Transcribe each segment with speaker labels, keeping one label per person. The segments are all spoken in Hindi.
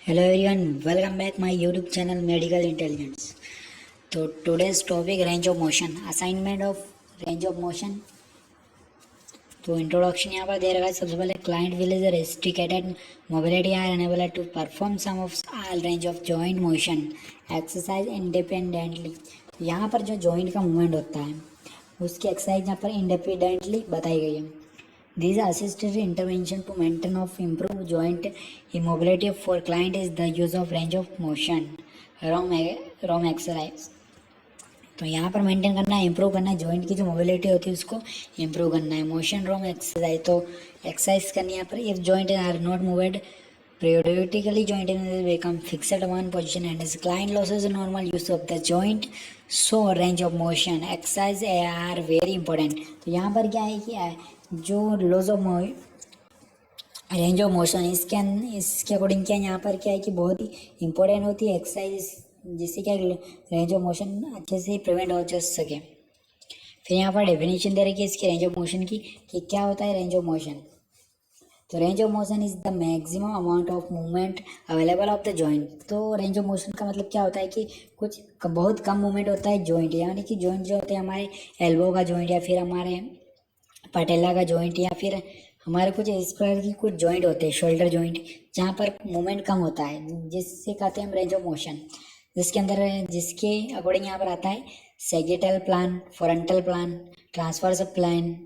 Speaker 1: Hello everyone, welcome back my YouTube channel Medical Intelligence. तो today's topic range of motion, assignment of range of motion. तो इंट्रोडक्शन यहाँ पर दे रखा है. सबसे पहले client will is restricted mobility are unable to perform some of all range of joint motion exercise independently. यहाँ पर जो जॉइंट का मूवमेंट होता है उसकी एक्सरसाइज यहाँ पर इंडिपेंडेंटली बताई गई है. These assisted intervention to maintain of improve joint immobility for client is the use of range of motion ROM exercise. तो यहाँ पर मेंटेन करना है, इम्प्रूव करना है, जॉइंट की जो मोबिलिटी होती है उसको इम्प्रूव करना है. मोशन रोम एक्सरसाइज, तो एक्सरसाइज करनी है यहाँ पर. If joint are not moved periodically joint will become fixed one position and as client loses normal use of the joint, so range of motion exercise are very important. तो यहाँ पर क्या है कि जो loss of range of motion इसके अकॉर्डिंग क्या यहाँ पर क्या है कि बहुत ही इंपॉर्टेंट होती है एक्सरसाइज, जिससे क्या रेंज ऑफ मोशन अच्छे से प्रिवेंट हो सके. फिर यहाँ पर डेफिनेशन दे रखी है इसकी रेंज ऑफ मोशन की कि क्या होता है रेंज ऑफ मोशन. तो range of motion is the maximum amount of movement available of the joint. तो रेंज ऑफ मोशन का मतलब क्या होता है कि कुछ बहुत कम मूवमेंट होता है जॉइंट, यानी कि जॉइंट जो होते हैं हमारे एल्बो का जॉइंट या फिर हमारे पटेला का जॉइंट या फिर हमारे कुछ इस प्रकार की कुछ जॉइंट होते हैं शोल्डर जॉइंट, जहाँ पर मूवमेंट कम होता है, जिससे कहते हैं हम रेंज ऑफ मोशन. जिसके अकॉर्डिंग यहाँ पर आता है sagittal plan, frontal plan, transverse plan.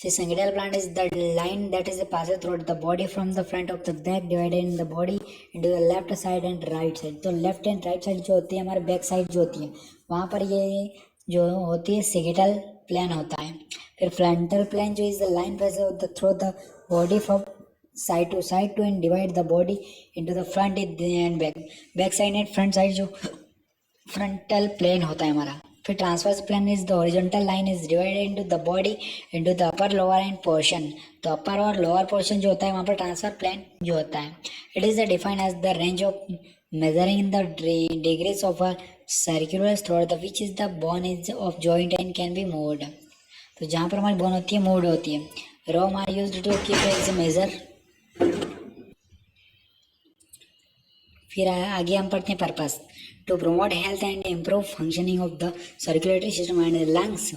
Speaker 1: So sagittal plan is the line that is passed through the body from the front of the back, divided in the body into the left side and right side. तो लेफ्ट एंड राइट साइड जो होती है हमारे बैक साइड जो होती है वहाँ पर ये जो होती है सेगिटल प्लान होता है. फिर फ्रंटल प्लान जो is the line passed through the body from side to side to and divide the body into the front and back. Back side and front side जो फ्रंटल प्लेन होता है हमारा. फिर transverse plane is the horizontal line is divided into the body into the upper lower and portion. तो अपर और लोअर पोर्शन जो होता है वहाँ पर ट्रांसफर प्लेन जो होता है. It is defined as the range of measuring in the degrees of a circular throat the which is the bone is of joint and can be moved. तो जहाँ पर हमारी बोन होती है मूव्ड होती है. ROM are used to keep as major. फिर आगे हम पढ़ते हैं purpose to promote health and improve functioning of the circulatory system and lungs.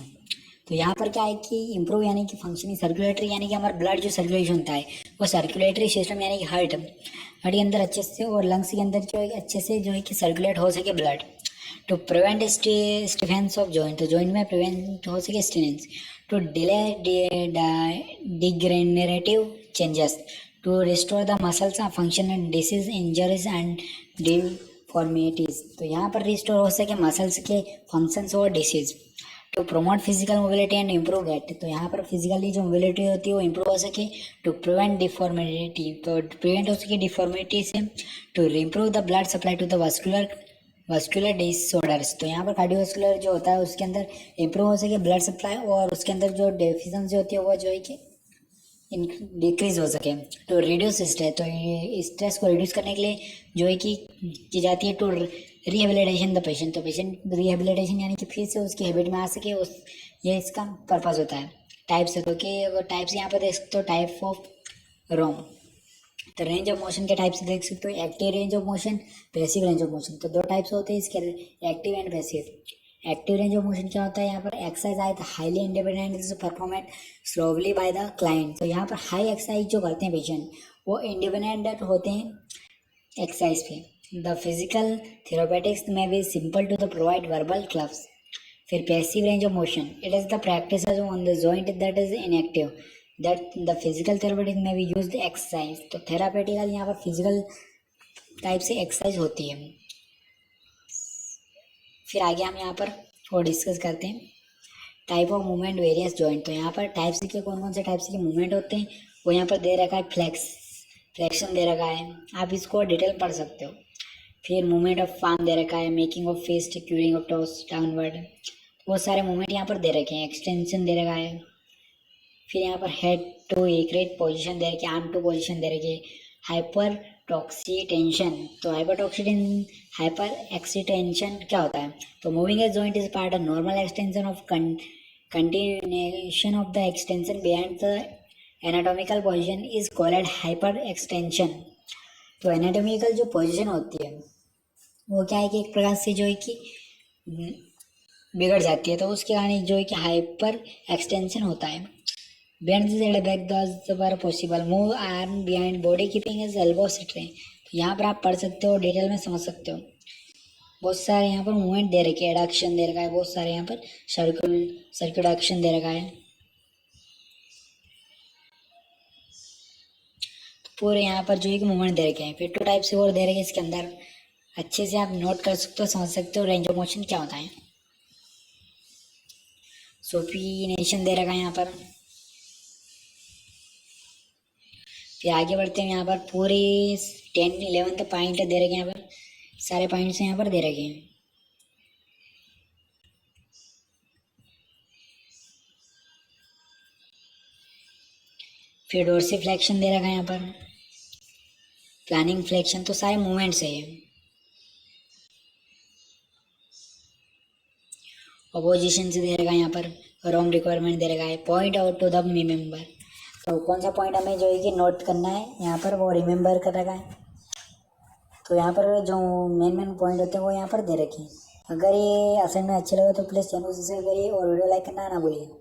Speaker 1: तो यहाँ पर क्या है कि इम्प्रूव यानी कि फंक्शनिंग सर्कुलेटरी यानी कि हमारा ब्लड जो सर्कुलेशन होता है वो सर्कुलेटरी सिस्टम यानी कि हार्ट के अंदर अच्छे से और लंग्स के अंदर जो है अच्छे से जो है कि सर्कुलेट हो सके blood. To prevent stiffness of joint, तो जॉइंट में प्रिवेंट हो सके stiffness. To delay degenerative changes, to restore the muscles function and disease injuries and deformities. तो यहाँ पर रिस्टोर हो सके मसल्स के फंक्शंस और disease. To promote physical mobility and improve that, तो यहाँ पर फिजिकली जो मोबिलिटी होती है वो इम्प्रूव हो सके. टू प्रिवेंट डिफॉर्मिटी, तो प्रिवेंट हो सके डिफॉर्मिटी से. To improve the blood supply to the vascular disorders, तो यहाँ पर कार्डियोवस्कुलर जो होता है उसके अंदर इम्प्रूव हो सके ब्लड सप्लाई और उसके अंदर जो डेफिशिएंसी होती है वो जो है कि डिक्रीज हो सके. तो रिड्यूस स्ट्रेस, तो स्ट्रेस को रिड्यूस करने के लिए जो है कि की जाती है. टू रिहेबिलिटेशन द पेशेंट, तो पेशेंट रिहेबिलिटेशन यानी कि फिर से उसकी हैबिट में आ सके, उस ये इसका पर्पस होता है. टाइप्स है, तो कि टाइप्स यहाँ पर देख सकते हो टाइप ऑफ रोम. तो रेंज ऑफ मोशन के टाइप्स देख सकते हो active range of motion, passive range of motion. तो दो टाइप्स होते हैं इसके, active and passive. Active range of motion क्या होता है, यहाँ पर एक्सरसाइज आए तो highly independent is performed slowly by the client. तो यहाँ पर हाई एक्सरसाइज जो करते हैं पेशेंट वो इंडिपेंडेंट होते हैं एक्सरसाइज पे. द फिजिकल थेरापेटिक्स में भी simple to the provide verbal clubs. फिर passive range of motion, it is the practice on the joint that is inactive that the physical therapeutics में भी यूज द एक्सरसाइज. तो थेरापेटिकल यहाँ पर फिजिकल टाइप से एक्सरसाइज होती है. फिर आगे हम यहाँ पर और डिस्कस करते हैं type of movement various joint. तो यहाँ पर टाइप्स के कौन से टाइप्स के मूवमेंट होते हैं वो यहाँ पर दे रखा है. फ्लेक्शन दे रखा है, आप इसको डिटेल पढ़ सकते हो. फिर मूवमेंट ऑफ पाम दे रखा है, making of fist, curing of toss downward. बहुत सारे मूवमेंट यहाँ पर दे रखे हैं. एक्सटेंशन दे रखा है. फिर यहाँ पर हेड टू एक्रेट पोजिशन दे रखी है, आर्म टू पोजिशन दे रखी है. हाइपर टॉक्सीटेंशन, तो हाइपर एक्सीटेंशन क्या होता है, तो moving a joint is part of normal extension of continuation of the extension behind the anatomical position is called hyper extension. तो एनाटॉमिकल जो पोजीशन होती है वो क्या है कि एक प्रकार से जो है कि बिगड़ जाती है, तो उसके कारण जो है कि हाइपर एक्सटेंशन होता है। Bend the head back the bar possible, move arm behind body keeping his elbow straight. तो यहाँ पर आप पढ़ सकते हो, डिटेल में समझ सकते हो। बहुत सारे यहाँ पर मूवमेंट दे रखे हैं, एडक्शन दे रखा है, बहुत सारे यहाँ पर सर्कुलर एक्शन दे रखा है। तो पूरे यहाँ पर जो है कि मूवमेंट दे रखे हैं। फिर 2 टाइप से और दे रखे हैं इसके अंदर, अच्छे से आप नोट कर सकते हो, समझ सकते हो रेंज ऑफ मोशन क्या होता है। सोपिनेशन दे रखा है यहाँ पर। फिर आगे बढ़ते हैं, यहाँ पर पूरे 10-11 पॉइंट दे रखे हैं, यहाँ पर सारे पॉइंट्स यहाँ पर दे रखे हैं। फिर डोर्सी फ्लेक्शन दे रखा है यहाँ पर, प्लानिंग फ्लेक्शन, तो सारे मूवमेंट्स है ये। अपोजिशन से दे रखा है यहाँ पर, रॉन्ग रिक्वायरमेंट दे रखा है, point out to the remember. तो कौन सा पॉइंट हमें जो है कि नोट करना है यहाँ पर, वो रिमेंबर कर रखा है। तो यहाँ पर जो मेन पॉइंट होते हैं वो यहाँ पर दे रखे हैं। अगर ये असाइनमेंट अच्छे लगे तो प्लीज़ चैनल को सब्सक्राइब करिए और वीडियो लाइक करना ना भूलिए।